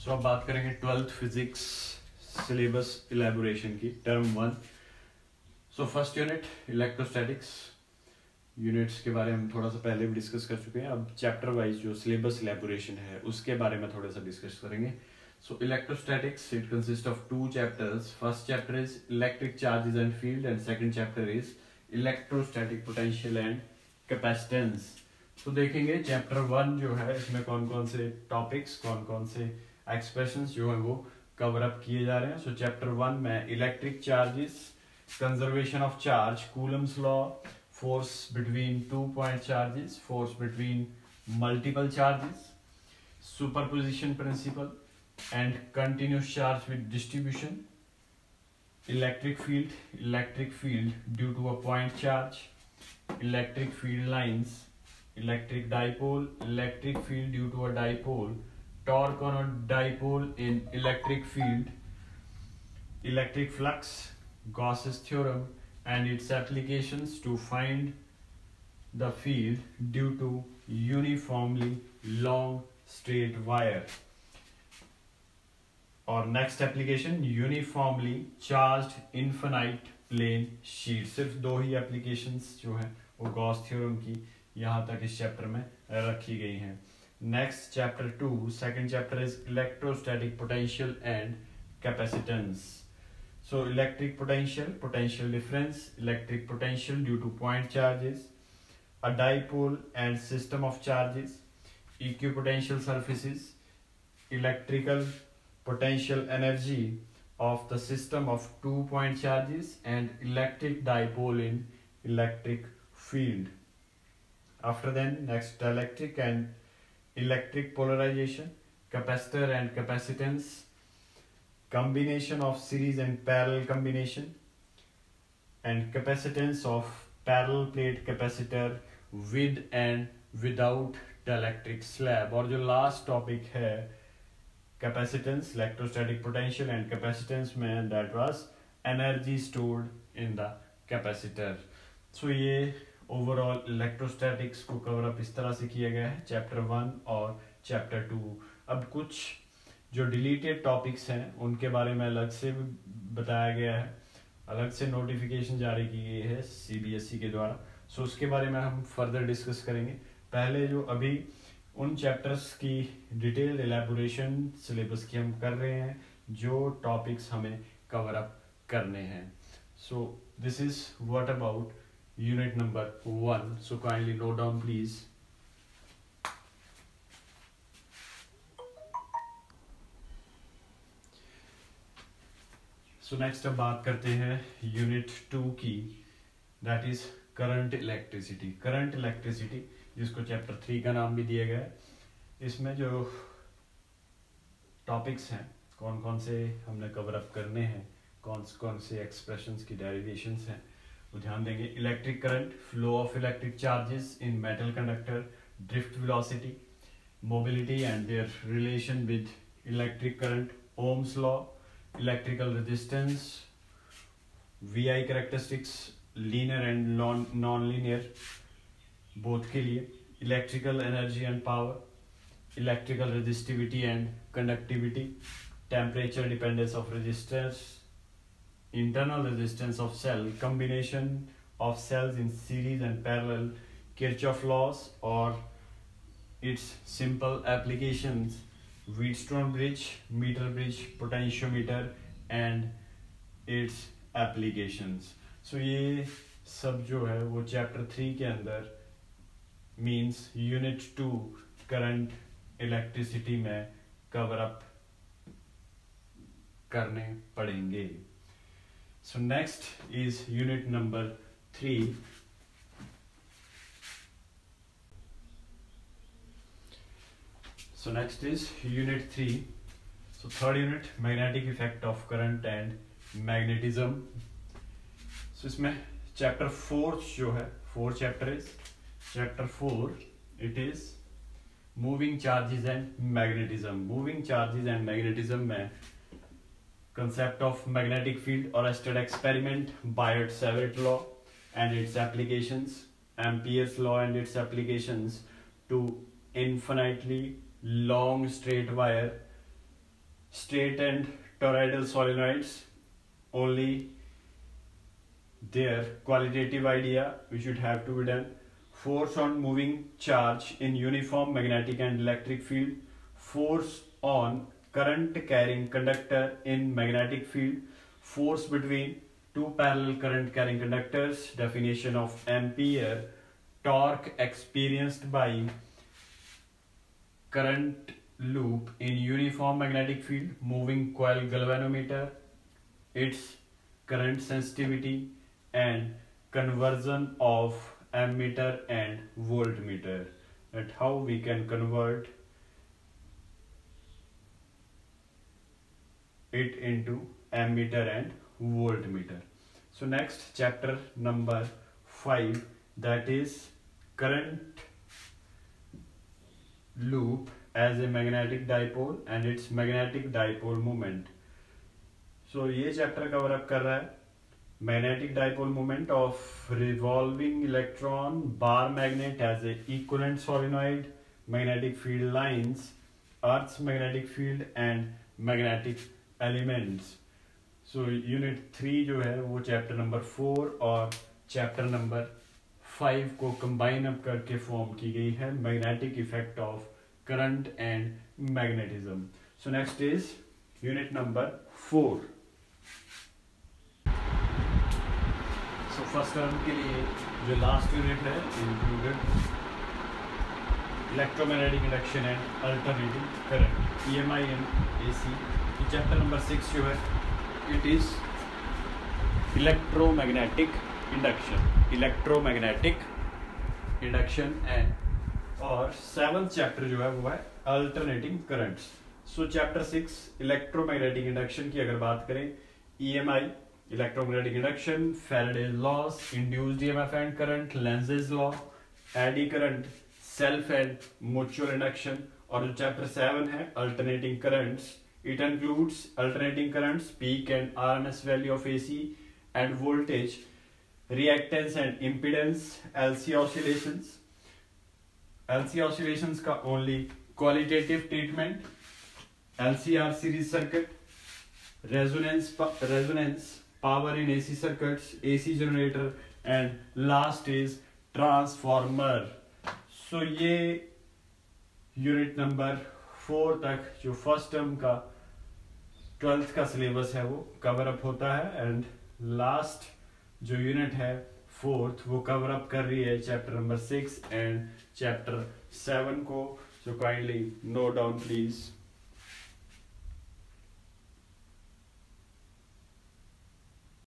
सो अब बात करेंगे 12th फिजिक्स सिलेबस इलेबोरेशन की term 1। So first unit electrostatics. Units के बारे में हम थोड़ा सा पहले भी डिस्कस कर चुके हैं। अब चैप्टर वाइज जो सिलेबस इलेबोरेशन है उसके बारे में थोड़ा सा डिस्कस करेंगे। So electrostatics it consist of 2 chapters. First chapter is electric charges and field and second chapter is electrostatic potential and capacitance. तो देखेंगे चैप्टर 1 जो है इसमें कौन कौन से टॉपिक्स, कौन कौन से एक्सप्रेशंस जो है वो कवर अप किए जा रहे हैं। सो चैप्टर 1 में electric charges, conservation of charge, Coulomb's law, force between 2 point charges, force between multiple charges, superposition principle and continuous charge with distribution, electric field due to a point charge, electric field lines, electric dipole, electric field due to a dipole, torque on a dipole in electric field, electric flux, Gauss's theorem and its applications to find the field due to uniformly long straight wire. और next application uniformly charged infinite plane sheet. सिर्फ 2 ही applications जो है वो Gauss theorem की यहाँ तक इस chapter में रखी गई हैं। Next chapter 2 second chapter is electrostatic potential and capacitance. So electric potential difference, electric potential due to point charges, a dipole and system of charges, equipotential surfaces, electrical potential energy of the system of 2 point charges and electric dipole in electric field. After then next dielectric and electric polarization, capacitor and capacitance, combination of series and parallel combination and capacitance of parallel plate capacitor with and without dielectric slab। और जो last topic है capacitance, electrostatic potential and capacitance में that was energy stored in the capacitor. So ये overall electrostatics को cover up इस तरह से किया गया है चैप्टर 1 और चैप्टर 2। अब कुछ जो डिलीटेड टॉपिक्स हैं उनके बारे में अलग से बताया गया है, अलग से नोटिफिकेशन जारी की गई है सीबीएसई के द्वारा। सो उसके बारे में हम फर्दर डिस्कस करेंगे। पहले जो अभी उन चैप्टर्स की डिटेल्ड एलैबोरेशन सिलेबस की हम कर रहे हैं जो टॉपिक्स हमें कवर अप करने हैं। So this is what about unit number 1। So kindly note down please. So next अब बात करते हैं यूनिट 2 की, that is current electricity. Current electricity जिसको चैप्टर 3 का नाम भी दिया गया है। इसमें जो टॉपिक्स हैं कौन कौन से हमने कवर अप करने हैं, कौन कौन से एक्सप्रेशंस की डेरिवेशंस हैं वो ध्यान देंगे। Electric current, flow of electric charges in metal conductor, drift velocity, mobility and there relation with electric current, Ohm's law, electrical resistance, VI characteristics, linear and non-linear both के लिए, electrical energy and power, electrical resistivity and conductivity, temperature dependence of resistors, internal resistance of cell, combination of cells in series and parallel, Kirchhoff laws or its simple applications, Wheatstone bridge, meter bridge, potentiometer and its applications। so ये सब जो है वो chapter 3 के अंदर means unit 2 current electricity में cover up करने पड़ेंगे। So next is unit number 3। So next is unit 3. So third unit magnetic effect of current and magnetism. So इसमें chapter 4 जो है, 4 chapter is chapter 4 it is moving charges and magnetism। moving charges and magnetism में concept of magnetic field arrested experiment, Biot-Savart law and its applications, Ampere's law and its applications to infinitely long straight wire, straight and toroidal solenoids, only their qualitative idea we should have to be done. Force on moving charge in uniform magnetic and electric field, force on current carrying conductor in magnetic field, force between two parallel current carrying conductors, definition of ampere, torque experienced by current loop in uniform magnetic field, moving coil galvanometer, its current sensitivity, and conversion of ammeter and voltmeter, that how we can convert it into ammeter and voltmeter. So next, chapter number 5, that is current loop as a magnetic dipole and its magnetic dipole moment. So ये chapter cover up कर रहा है magnetic dipole moment of revolving electron bar magnet as a equivalent solenoid, magnetic field lines, Earth's magnetic field and magnetic elements. So unit 3 जो है वो chapter number 4 और chapter number 5 को combine up करके form की गई है, magnetic effect of current and magnetism. So next is unit number 4. So first term के लिए जो लास्ट यूनिट है included electromagnetic induction and alternating current, EMI and AC. Chapter number 6 जो है it is electromagnetic induction and और 7th chapter जो है वो है अल्टरनेटिंग करंट्स. सो चैप्टर 6 इलेक्ट्रोमैग्नेटिक इंडक्शन की अगर बात करें, EMI electromagnetic induction, Faraday's loss, induced EMF and current, Lenz's law, eddy current, self and mutual induction. और जो चैप्टर 7 है alternating currents, it includes alternating currents, peak and RMS value of AC and voltage, reactance and impedance, LC oscillations. LC oscillations का only qualitative treatment, LCR series circuit, resonance power in AC circuits, AC generator and last is transformer. So ये unit number 4 तक जो first term का 12th का syllabus है वो cover up होता है एंड लास्ट जो यूनिट है 4th वो कवर अप कर रही है चैप्टर नंबर 6 एंड चैप्टर 7 को. So kindly note down please.